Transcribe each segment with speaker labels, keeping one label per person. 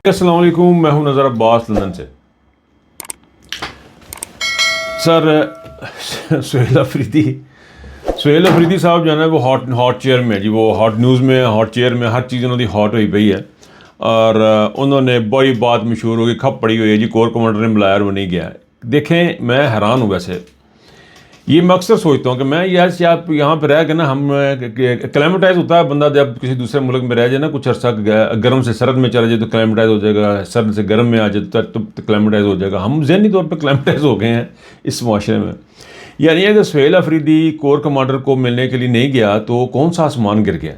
Speaker 1: السلام علیکم، میں ہوں نظر عباس لندن سے۔ سر سہیل افریدی صاحب جو ہے نا وہ ہاٹ چیئر میں جی، وہ ہاٹ نیوز میں، ہاٹ چیئر میں، ہر چیز انہوں نے ہاٹ ہوئی پئی ہے، اور انہوں نے بڑی بات مشہور ہوگی، کھپ پڑی ہوئی ہے جی، کور کمانڈر نے بلایا اور وہ نہیں گیا۔ دیکھیں میں حیران ہوں، ویسے یہ میں اکثر سوچتا ہوں کہ میں آپ یہاں پہ رہ کے نا، ہم کلیمیٹائز ہوتا ہے بندہ جب کسی دوسرے ملک میں رہ جائے نا، کچھ عرصہ گرم سے سرد میں چلا جائے تو کلیمیٹائز ہو جائے گا، سرد سے گرم میں آ جائے تو کلیمیٹائز ہو جائے گا۔ ہم ذہنی طور پہ کلیمیٹائز ہو گئے ہیں اس معاشرے میں۔ یعنی اگر سہیل افریدی کور کمانڈر کو ملنے کے لیے نہیں گیا تو کون سا آسمان گر گیا؟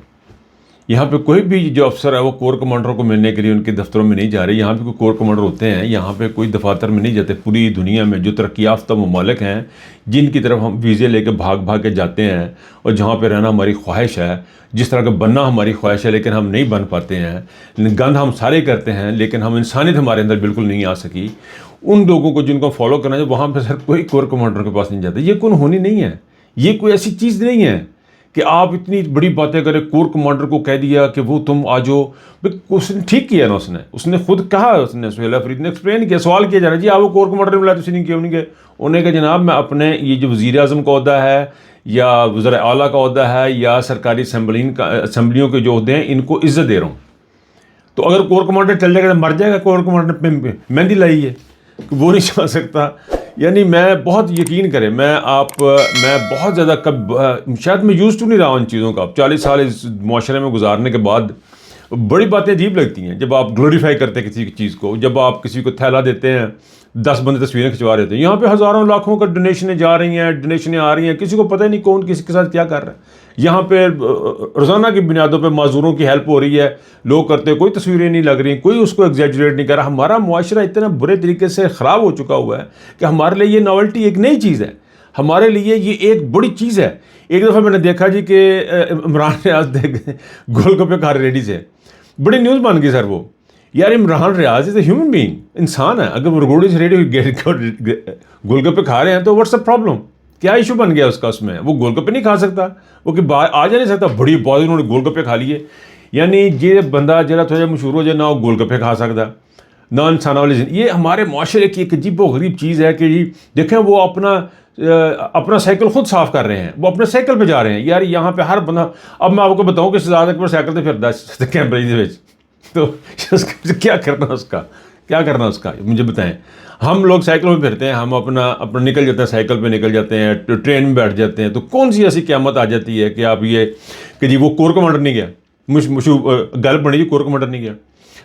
Speaker 1: یہاں پہ کوئی بھی جو افسر ہے وہ کور کمانڈر کو ملنے کے لیے ان کے دفتروں میں نہیں جا رہے۔ یہاں پہ کوئی کور کمانڈر ہوتے ہیں، یہاں پہ کوئی دفاتر میں نہیں جاتے۔ پوری دنیا میں جو ترقی یافتہ ممالک ہیں جن کی طرف ہم ویزے لے کے بھاگ کے جاتے ہیں، اور جہاں پہ رہنا ہماری خواہش ہے، جس طرح کا بننا ہماری خواہش ہے لیکن ہم نہیں بن پاتے ہیں، گند ہم سارے کرتے ہیں لیکن ہم انسانیت ہمارے اندر بالکل نہیں آ سکی، ان لوگوں کو جن کو فالو کرنا ہے وہاں پہ سر کوئی کور کمانڈر کے پاس نہیں جاتا۔ یہ کون ہونی نہیں ہے، یہ کوئی ایسی چیز نہیں ہے کہ آپ اتنی بڑی باتیں کریں۔ کور کمانڈر کو کہہ دیا کہ وہ تم آ جاؤ، اس نے ٹھیک کیا نا، اس نے خود کہا، اس نے سہیل افریدی نے ایکسپلین کیا، سوال کیا جا رہا ہے جی آپ وہ کور کمانڈر نے بلایا، نہیں کیا، انہیں کہ انہیں کہ جناب میں اپنے یہ جو وزیر اعظم کا عہدہ ہے یا وزراء اعلیٰ کا عہدہ ہے یا سرکاری اسمبلیوں کے جو عہدے ہیں ان کو عزت دے رہا ہوں۔ تو اگر کور کمانڈر چل جائے گا تو مر جائے گا، کور کمانڈر پہ مہندی لائی ہے کہ وہ نہیں جا سکتا۔ یعنی میں بہت یقین کریں، میں بہت زیادہ شاید میں یوز ٹو نہیں رہا ہوں ان چیزوں کا۔ 40 سال اس معاشرے میں گزارنے کے بعد بڑی باتیں عجیب لگتی ہیں جب آپ گلوریفائی کرتے ہیں کسی چیز کو، جب آپ کسی کو تھیلا دیتے ہیں، 10 بندے تصویریں کھنچوا رہے تھے، یہاں پہ ہزاروں لاکھوں کا ڈونیشنیں جا رہی ہیں، ڈونیشنیں آ رہی ہیں، کسی کو پتہ ہی نہیں کون کسی کے ساتھ کیا کر رہا ہے۔ یہاں پہ روزانہ کی بنیادوں پہ معذوروں کی ہیلپ ہو رہی ہے، لوگ کرتے، کوئی تصویریں نہیں لگ رہی، کوئی اس کو ایگزیجریٹ نہیں کر رہا۔ ہمارا معاشرہ اتنا برے طریقے سے خراب ہو چکا ہوا ہے کہ ہمارے لیے یہ ناولٹی ایک نئی چیز ہے، ہمارے لیے یہ ایک بڑی چیز ہے۔ ایک دفعہ میں نے دیکھا جی کہ عمران ریاض گول گپے کھا رہے ریڈی سے، بڑی نیوز بن گئی سر وہ۔ یار عمران ریاض از اے ہیومن بینگ، انسان ہے، اگر وہ رگوڑی سے ریڈی گول گپے کھا رہے ہیں تو واٹس اے پرابلم؟ کیا ایشو بن گیا اس کا؟ اس میں وہ گول گپے نہیں کھا سکتا، وہ کہ آ جا نہیں سکتا، بڑی بات انہوں نے گول گپے کھا لیے۔ یعنی یہ بندہ جرا تھوڑا مشہور ہو جائے، نہ وہ گول گپے کھا سکتا، نہ انسان والی زندگی۔ یہ ہمارے معاشرے کی ایک عجیب و غریب چیز ہے کہ جی دیکھیں وہ اپنا سائیکل خود صاف کر رہے ہیں، وہ اپنے سائیکل پہ جا رہے ہیں۔ یار یہاں پہ ہر بندہ، اب میں آپ کو بتاؤں کہ شہزاد اکبر سائیکل پہ پھرتا ہے کیمبرج، تو کیا کرنا اس کا مجھے بتائیں۔ ہم لوگ سائیکل میں پھرتے ہیں، ہم اپنا نکل جاتے ہیں، سائیکل پہ نکل جاتے ہیں، ٹرین میں بیٹھ جاتے ہیں، تو کون سی ایسی قیامت آ جاتی ہے کہ آپ یہ کہ جی وہ کور کمانڈر نہیں گیا، گل بنی جی کور کمانڈر نہیں گیا۔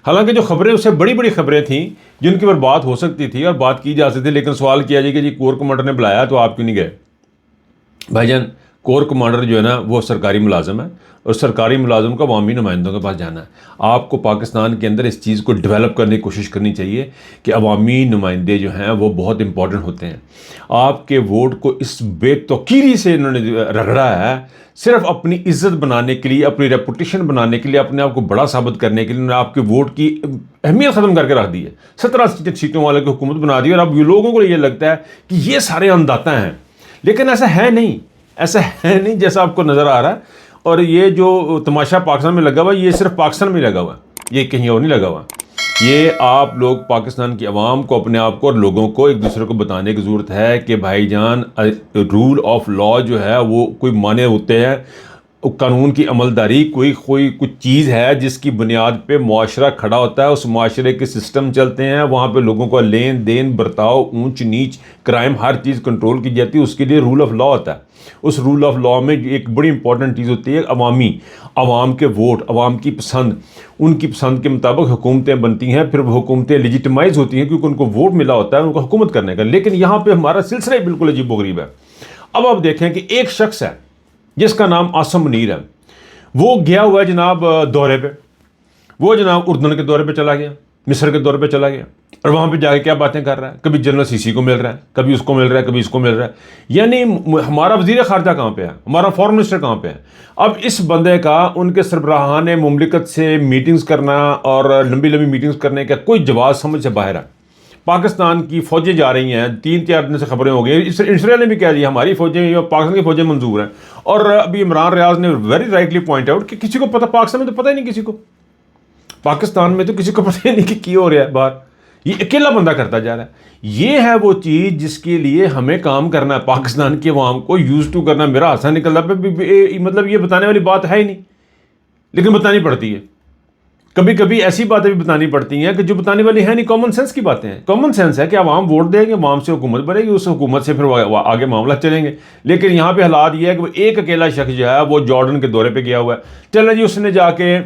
Speaker 1: حالانکہ جو خبریں اس سے بڑی بڑی خبریں تھیں جن کی پر بات ہو سکتی تھی اور بات کی جا سکتی تھی، لیکن سوال کیا جائے کہ جی کور کمانڈر نے بلایا تو آپ کیوں نہیں گئے؟ بھائی جان کور کمانڈر جو ہے نا وہ سرکاری ملازم ہے، اور سرکاری ملازم کو عوامی نمائندوں کے پاس جانا ہے۔ آپ کو پاکستان کے اندر اس چیز کو ڈیولپ کرنے کی کوشش کرنی چاہیے کہ عوامی نمائندے جو ہیں وہ بہت امپورٹنٹ ہوتے ہیں۔ آپ کے ووٹ کو اس بے توقیری سے انہوں نے رگڑا ہے، صرف اپنی عزت بنانے کے لیے، اپنی ریپوٹیشن بنانے کے لیے، اپنے آپ کو بڑا ثابت کرنے کے لیے انہوں نے آپ کے ووٹ کی اہمیت ختم کر کے رکھ دی ہے۔ 17 سیٹوں والے کی حکومت بنا دی، اور اب یہ لوگوں کو یہ لگتا ہے کہ یہ سارے انداتا ہیں، لیکن ایسا ہے نہیں جیسا آپ کو نظر آ رہا ہے۔ اور یہ جو تماشا پاکستان میں لگا ہوا ہے، یہ صرف پاکستان میں لگا ہوا ہے، یہ کہیں اور نہیں لگا ہوا۔ یہ آپ لوگ پاکستان کی عوام کو، اپنے آپ کو اور لوگوں کو ایک دوسرے کو بتانے کی ضرورت ہے کہ بھائی جان رول آف لا جو ہے وہ کوئی معنی ہوتے ہیں، قانون کی عملداری کوئی کچھ چیز ہے جس کی بنیاد پہ معاشرہ کھڑا ہوتا ہے، اس معاشرے کے سسٹم چلتے ہیں، وہاں پہ لوگوں کا لین دین، برتاؤ، اونچ نیچ، کرائم، ہر چیز کنٹرول کی جاتی ہے۔ اس کے لیے رول آف لا ہوتا ہے۔ اس رول آف لا میں ایک بڑی امپورٹنٹ چیز ہوتی ہے عوام کے ووٹ، عوام کی پسند، ان کی پسند کے مطابق حکومتیں بنتی ہیں، پھر وہ حکومتیں لیجیٹمائز ہوتی ہیں کیونکہ ان کو ووٹ ملا ہوتا ہے ان کو حکومت کرنے کا۔ لیکن یہاں پہ ہمارا سلسلہ ہی بالکل عجیب و غریب ہے۔ اب آپ دیکھیں کہ ایک شخص ہے جس کا نام عاصم منیر ہے، وہ گیا ہوا ہے جناب دورے پہ، وہ جناب اردن کے دورے پہ چلا گیا، مصر کے دورے پہ چلا گیا، اور وہاں پہ جا کے کیا باتیں کر رہا ہے، کبھی جنرل سیسی کو مل رہا ہے، کبھی اس کو مل رہا ہے، کبھی اس کو مل رہا ہے۔ یعنی ہمارا وزیر خارجہ کہاں پہ ہے، ہمارا فارن منسٹر کہاں پہ ہے؟ اب اس بندے کا ان کے سربراہان مملکت سے میٹنگز کرنا اور لمبی میٹنگز کرنے کا کوئی جواز سمجھ سے باہر ہے۔ پاکستان کی فوجیں جا رہی ہیں، 3-4 دن سے خبریں ہو گئی، اسرائیل نے بھی کہہ دیا ہماری فوجیں، پاکستان کی فوجیں منظور ہیں۔ اور ابھی عمران ریاض نے ویری رائٹلی پوائنٹ آؤٹ کہ کسی کو پتہ، پاکستان میں تو پتہ ہی نہیں کسی کو، پاکستان میں تو کسی کو پتہ نہیں کہ کیا ہو رہا ہے باہر، یہ اکیلا بندہ کرتا جا رہا ہے. یہ ہے وہ چیز جس کے لیے ہمیں کام کرنا ہے، پاکستان کی عوام کو یوز ٹو کرنا. میرا ہنسا نکل رہا ہے، مطلب یہ بتانے والی بات ہے ہی نہیں، لیکن بتانی پڑتی ہے. کبھی کبھی ایسی باتیں بھی بتانی پڑتی ہیں کہ جو بتانے والی ہیں نہیں، کامن سینس کی باتیں ہیں. کامن سینس ہے کہ عوام ووٹ دیں گے، عوام سے حکومت بنے گی، اس حکومت سے پھر آگے معاملہ چلیں گے. لیکن یہاں پہ حالات یہ ہے کہ وہ ایک اکیلا شخص جو ہے وہ جارڈن کے دورے پہ گیا ہوا ہے. چلیں جی، اس نے جا کے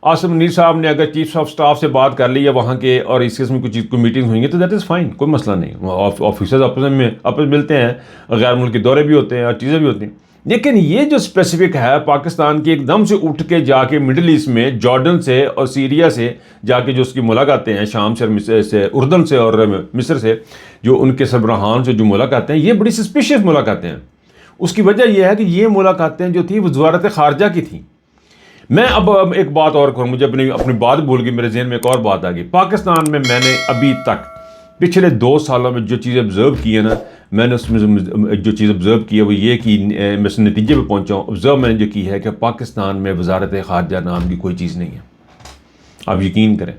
Speaker 1: آصف منیر صاحب نے اگر چیف آف سٹاف سے بات کر لی ہے وہاں کے، اور اس قسم کی کوئی میٹنگ ہوئی ہے تو دیٹ از فائن، کوئی مسئلہ نہیں. آفیسرز آپس ملتے ہیں، غیر ملکی دورے بھی ہوتے ہیں اور چیزیں بھی ہوتی ہیں. لیکن یہ جو اسپیسیفک ہے پاکستان کی، ایک دم سے اٹھ کے جا کے مڈل ایسٹ میں جارڈن سے اور سیریا سے جا کے جو اس کی ملاقاتیں ہیں، شام سے اردن سے اور مصر سے جو ان کے سربراہان سے جو ملاقاتیں ہیں، یہ بڑی سسپیشیس ملاقاتیں ہیں. اس کی وجہ یہ ہے کہ یہ ملاقاتیں جو تھیں وہ وزارت خارجہ کی تھیں. میں اب ایک بات اور کروں، مجھے اپنی بات بھول گئی، میرے ذہن میں ایک اور بات آ گئی. پاکستان میں میں نے ابھی تک پچھلے 2 سالوں میں جو چیزیں آبزرو کی ہیں نا، میں نے اس میں جو چیز آبزرو کی ہے وہ یہ کہ میں اس نتیجے پہ پہنچا ہوں. آبزرو میں نے جو کی ہے کہ پاکستان میں وزارت خارجہ نام کی کوئی چیز نہیں ہے. آپ یقین کریں،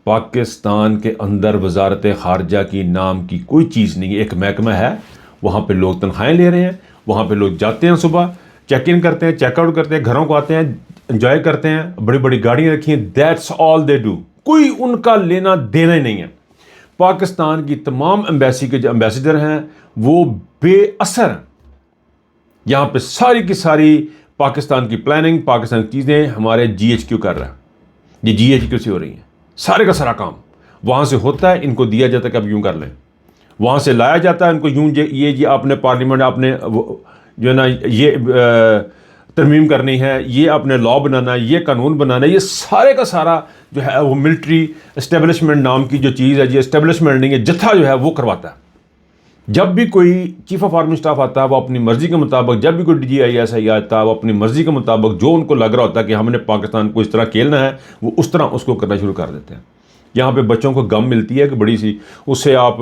Speaker 1: پاکستان کے اندر وزارت خارجہ کی نام کی کوئی چیز نہیں ہے. ایک محکمہ ہے، وہاں پہ لوگ تنخواہیں لے رہے ہیں، وہاں پہ لوگ جاتے ہیں، صبح چیک ان کرتے ہیں، چیک آؤٹ کرتے ہیں، گھروں کو آتے ہیں، انجوائے کرتے ہیں، بڑی بڑی گاڑیاں رکھی ہیں. That's all they do. کوئی ان کا لینا دینا ہی نہیں ہے. پاکستان کی تمام ایمبیسی کے جو ایمبیسیڈر ہیں وہ بے اثر ہیں. یہاں پہ ساری کی ساری پاکستان کی پلاننگ، پاکستان کی چیزیں ہمارے جی ایچ کیو کر رہا ہے. یہ جی ایچ کیو سے ہو رہی ہیں. سارے کا سارا کام وہاں سے ہوتا ہے، ان کو دیا جاتا ہے کہ اب یوں کر لیں. وہاں سے لایا جاتا ہے ان کو، یوں یہ جی آپ نے پارلیمنٹ، آپ نے جو ہے نا یہ ترمیم کرنی ہے، یہ اپنے لا بنانا ہے، یہ قانون بنانا ہے. یہ سارے کا سارا جو ہے وہ ملٹری اسٹیبلشمنٹ نام کی جو چیز ہے، یہ اسٹیبلشمنٹ نہیں ہے، جتھا جو ہے وہ کرواتا ہے. جب بھی کوئی چیف آف آرمی اسٹاف آتا ہے وہ اپنی مرضی کے مطابق، جب بھی کوئی D G I S I آتا ہے وہ اپنی مرضی کے مطابق جو ان کو لگ رہا ہوتا ہے کہ ہم نے پاکستان کو اس طرح کھیلنا ہے، وہ اس طرح اس کو کرنا شروع کر دیتے ہیں. یہاں پہ بچوں کو گم ملتی ہے کہ بڑی سی، اس سے آپ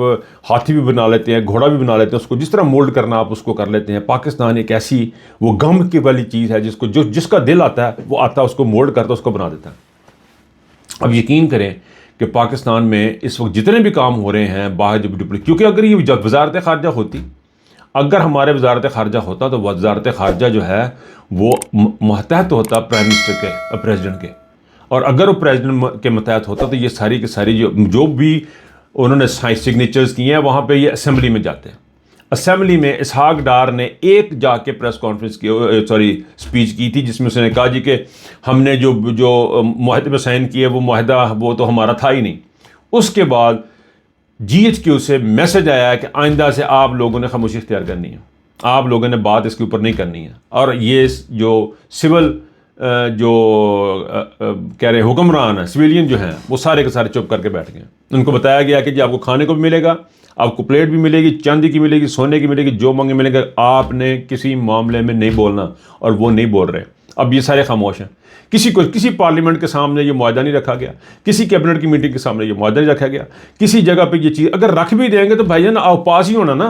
Speaker 1: ہاتھی بھی بنا لیتے ہیں، گھوڑا بھی بنا لیتے ہیں، اس کو جس طرح مولڈ کرنا آپ اس کو کر لیتے ہیں. پاکستان ایک ایسی وہ گم کی والی چیز ہے جس کو جس کا دل آتا ہے وہ آتا ہے، اس کو مولڈ کرتا ہے، اس کو بنا دیتا ہے. اب یقین کریں کہ پاکستان میں اس وقت جتنے بھی کام ہو رہے ہیں باہر کیونکہ اگر یہ وزارت خارجہ ہوتی، اگر ہمارے وزارت خارجہ ہوتا تو وزارت خارجہ جو ہے وہ ماتحت ہوتا پرائم منسٹر کے، پریزیڈنٹ کے. اور اگر وہ پریزیڈنٹ کے متحد ہوتا تو یہ ساری کی ساری جو بھی انہوں نے سگنیچرز کیے ہیں وہاں پہ یہ اسمبلی میں جاتے ہیں. اسمبلی میں اسحاق ڈار نے ایک جا کے پریس کانفرنس کی اسپیچ کی تھی جس میں اس نے کہا جی کہ ہم نے جو معاہدے پہ سائن کیے وہ معاہدہ وہ تو ہمارا تھا ہی نہیں. اس کے بعد جی ایچ کیو سے میسج آیا ہے کہ آئندہ سے آپ لوگوں نے خاموشی اختیار کرنی ہے، آپ لوگوں نے بات اس کے اوپر نہیں کرنی ہے. اور یہ جو سول جو کہہ رہے حکمران ہیں، سویلین جو ہیں، وہ سارے کے سارے چپ کر کے بیٹھ گئے. ان کو بتایا گیا کہ جی آپ کو کھانے کو بھی ملے گا، آپ کو پلیٹ بھی ملے گی، چاندی کی ملے گی، سونے کی ملے گی، جو مانگے ملے گا. آپ نے کسی معاملے میں نہیں بولنا، اور وہ نہیں بول رہے. اب یہ سارے خاموش ہیں. کسی پارلیمنٹ کے سامنے یہ معاہدہ نہیں رکھا گیا، کسی کیبنٹ کی میٹنگ کے سامنے یہ معاہدہ نہیں رکھا گیا، کسی جگہ پہ یہ چیز اگر رکھ بھی دیں گے تو بھائی جان آپ پاس ہی ہونا نا.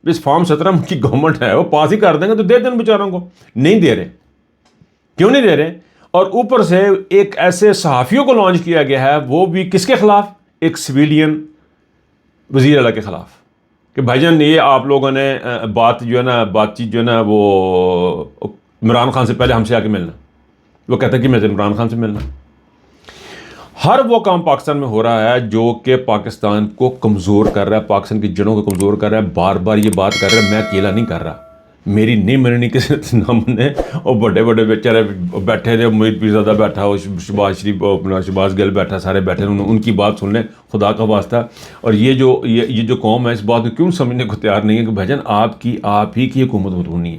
Speaker 1: اس فارم 17 کی گورنمنٹ ہے، وہ پاس ہی کر دیں گے تو دے دیں بیچاروں کو. نہیں دے رہے. کیوں نہیں دے رہے؟ اور اوپر سے ایک ایسے صحافیوں کو لانچ کیا گیا ہے، وہ بھی کس کے خلاف؟ ایک سویلین وزیر اعلیٰ کے خلاف، کہ بھائی جان یہ آپ لوگوں نے بات چیت جو ہے نا وہ عمران خان سے پہلے ہم سے آ کے ملنا. وہ کہتا ہے کہ میں عمران خان سے ملنا. ہر وہ کام پاکستان میں ہو رہا ہے جو کہ پاکستان کو کمزور کر رہا ہے، پاکستان کی جڑوں کو کمزور کر رہا ہے. بار بار یہ بات کر رہا ہے، میں اکیلا نہیں کر رہا، میری نہیں مننی کسی نہ منے. اور بڑے بڑے بیچارے بیٹھے تھے، امید پیرزادہ بیٹھا ہو، شہباز شریف، اپنا شہباز گل بیٹھا، سارے بیٹھے، ان کی بات سن لیں خدا کا واسطہ. اور یہ جو قوم ہے اس بات کو کیوں سمجھنے کو تیار نہیں ہے کہ بھائی جان آپ ہی کی حکومت ہونی ہے.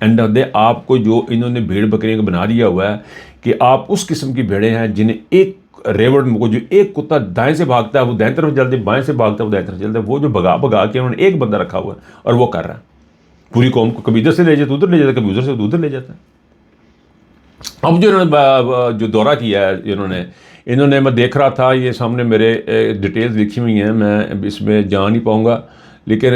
Speaker 1: اینڈ آف دے آپ کو جو انہوں نے بھیڑ بکریوں کو بنا دیا ہوا ہے کہ آپ اس قسم کی بھیڑیں ہیں جنہیں ایک ریوڑ میں جو ایک کتا دائیں سے بھاگتا ہے وہ دائیں طرف چلتا ہے، بائیں سے بھاگتا ہے وہ دائیں طرف چلتا ہے. وہ جو بھگا کے انہوں نے ایک بندہ رکھا ہوا ہے اور وہ کر رہا ہے. پوری قوم کو کبھی ادھر سے لے جاتا ادھر لے جاتا، کبھی ادھر سے ادھر لے جاتا ہے. اب جو انہوں نے جو دورہ کیا ہے انہوں نے میں دیکھ رہا تھا، یہ سامنے میرے ڈیٹیلز لکھی ہوئی ہیں، میں اس میں جا نہیں پاؤں گا، لیکن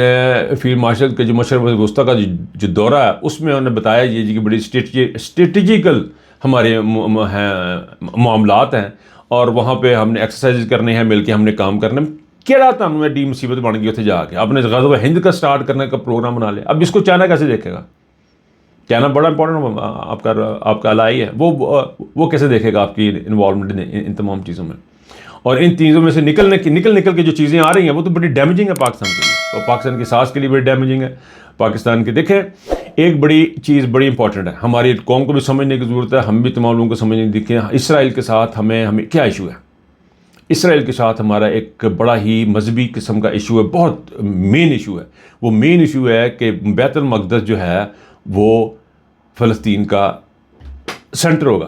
Speaker 1: فیلڈ مارشل کے جو مشرق وسطیٰ کا جو دورہ ہے اس میں انہوں نے بتایا یہ کہ بڑی اسٹریٹجیکل ہمارے معاملات ہیں. اور وہاں پہ ہم نے ایکسرسائز کرنے ہیں، مل کے ہم نے کام کرنا ہے. کیڑا تم میں ڈی مصیبت بن گئی اتنے جا کے آپ نے غزوہ ہند کا سٹارٹ کرنے کا پروگرام بنا لیا. اب اس کو چائنا کیسے دیکھے گا؟ چائنا بڑا امپورٹنٹ آپ کا الائی ہے، وہ کیسے دیکھے گا آپ کی انوالومنٹ ان تمام چیزوں میں؟ اور ان چیزوں میں سے نکل کے جو چیزیں آ رہی ہیں وہ تو بڑی ڈیمیجنگ ہے پاکستان کے لیے، اور پاکستان کی ساز کے لیے بڑی ڈیمیجنگ ہے پاکستان کی. دیکھیں ایک بڑی چیز بڑی امپورٹنٹ ہے، ہماری قوم کو بھی سمجھنے کی ضرورت ہے، ہم بھی تمام لوگوں کو سمجھنے کی. دیکھیں اسرائیل کے ساتھ ہمیں کیا ایشو ہے؟ اسرائیل کے ساتھ ہمارا ایک بڑا ہی مذہبی قسم کا ایشو ہے، بہت مین ایشو ہے. وہ مین ایشو ہے کہ بیت المقدس جو ہے وہ فلسطین کا سینٹر ہوگا،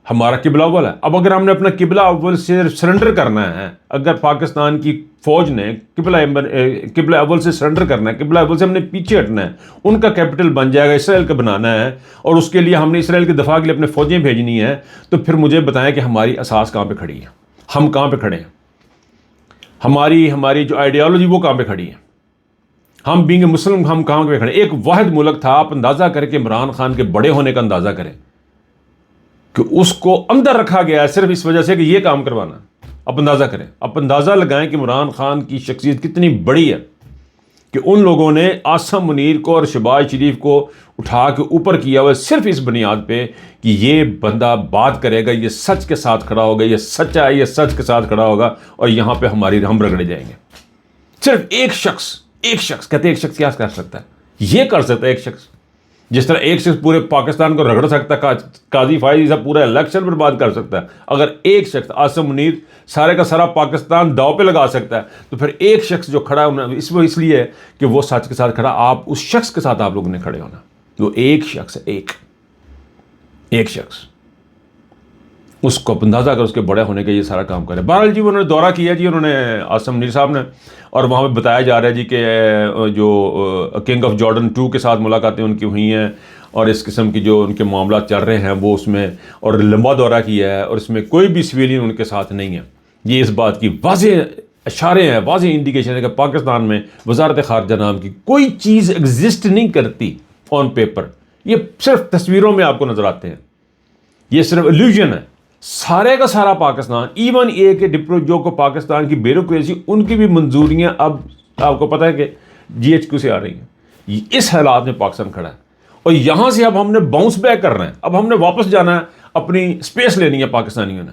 Speaker 1: ہمارا قبلہ اول ہے. اب اگر ہم نے اپنا قبلہ اول سے سرنڈر کرنا ہے، اگر پاکستان کی فوج نے قبلہ اول سے سرنڈر کرنا ہے، قبلہ اول سے ہم نے پیچھے ہٹنا ہے، ان کا کیپٹل بن جائے گا اسرائیل کا بنانا ہے، اور اس کے لیے ہم نے اسرائیل کے دفاع کے لیے اپنے فوجیں بھیجنی ہے، تو پھر مجھے بتائیں کہ ہماری اساس کہاں پہ کھڑی ہے، ہم کہاں پہ کھڑے ہیں، ہماری جو آئیڈیالوجی وہ کہاں پہ کھڑی ہے، ہم بینگ مسلم ہم کہاں پہ کھڑے ہیں. ایک واحد ملک تھا، آپ اندازہ کریں کہ عمران خان کے بڑے ہونے کا اندازہ کریں کہ اس کو اندر رکھا گیا ہے صرف اس وجہ سے کہ یہ کام کروانا. آپ اندازہ کریں، آپ اندازہ لگائیں کہ عمران خان کی شخصیت کتنی بڑی ہے کہ ان لوگوں نے عاصم منیر کو اور شہباز شریف کو اٹھا کے اوپر کیا ہوا صرف اس بنیاد پہ کہ یہ بندہ بات کرے گا، یہ سچ کے ساتھ کھڑا ہوگا، یہ سچا ہے، یہ سچ کے ساتھ کھڑا ہوگا، اور یہاں پہ ہم رگڑے جائیں گے. صرف ایک شخص کہتے ہیں ایک شخص کیا کر سکتا ہے؟ یہ کر سکتا ہے ایک شخص. جس طرح ایک شخص پورے پاکستان کو رگڑ سکتا ہے، قاضی فائز صاحب پورا الیکشن برباد کر سکتا ہے، اگر ایک شخص عاصم منیر سارے کا سارا پاکستان داؤ پہ لگا سکتا ہے، تو پھر ایک شخص جو کھڑا ہے اس لیے ہے کہ وہ سچ کے ساتھ کھڑا. آپ اس شخص کے ساتھ آپ لوگوں نے کھڑے ہونا، وہ ایک شخص ہے، ایک شخص، اس کو اندازہ کر اس کے بڑے ہونے کے یہ سارا کام کرے. بہرحال جی انہوں نے دورہ کیا جی، انہوں نے عاصم منیر صاحب نے، اور وہاں پہ بتایا جا رہا ہے جی کہ جو کنگ آف جارڈن 2 کے ساتھ ملاقاتیں ان کی ہوئی ہیں، اور اس قسم کی جو ان کے معاملات چل رہے ہیں وہ اس میں، اور لمبا دورہ کیا ہے، اور اس میں کوئی بھی سویلین ان کے ساتھ نہیں ہے. یہ اس بات کی واضح اشارے ہیں، واضح انڈیکیشن ہے کہ پاکستان میں وزارت خارجہ نام کی کوئی چیز ایگزسٹ نہیں کرتی آن پیپر. یہ صرف تصویروں میں آپ کو نظر آتے ہیں، یہ صرف ایلیوژن ہے. سارے کا سارا پاکستان، ایون اے کے ڈپٹو جو کو پاکستان کی بیوروکریسی، ان کی بھی منظوریاں اب آپ کو پتہ ہے کہ GHQ سے آ رہی ہیں. اس حالات میں پاکستان کھڑا ہے، اور یہاں سے اب ہم نے باؤنس بیک کرنا ہے، اب ہم نے واپس جانا ہے، اپنی اسپیس لینی ہے پاکستانیوں نے.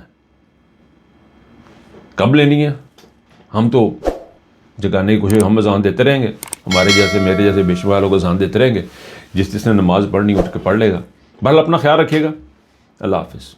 Speaker 1: کب لینی ہے؟ ہم تو جگانے کی کوشش، ہم اذان دیتے رہیں گے، ہمارے جیسے میرے جیسے بے شمار لوگ اذان دیتے رہیں گے، جس نے نماز پڑھنی اٹھ کے پڑھ لے گا. بہرحال اپنا خیال رکھیے گا، اللہ حافظ.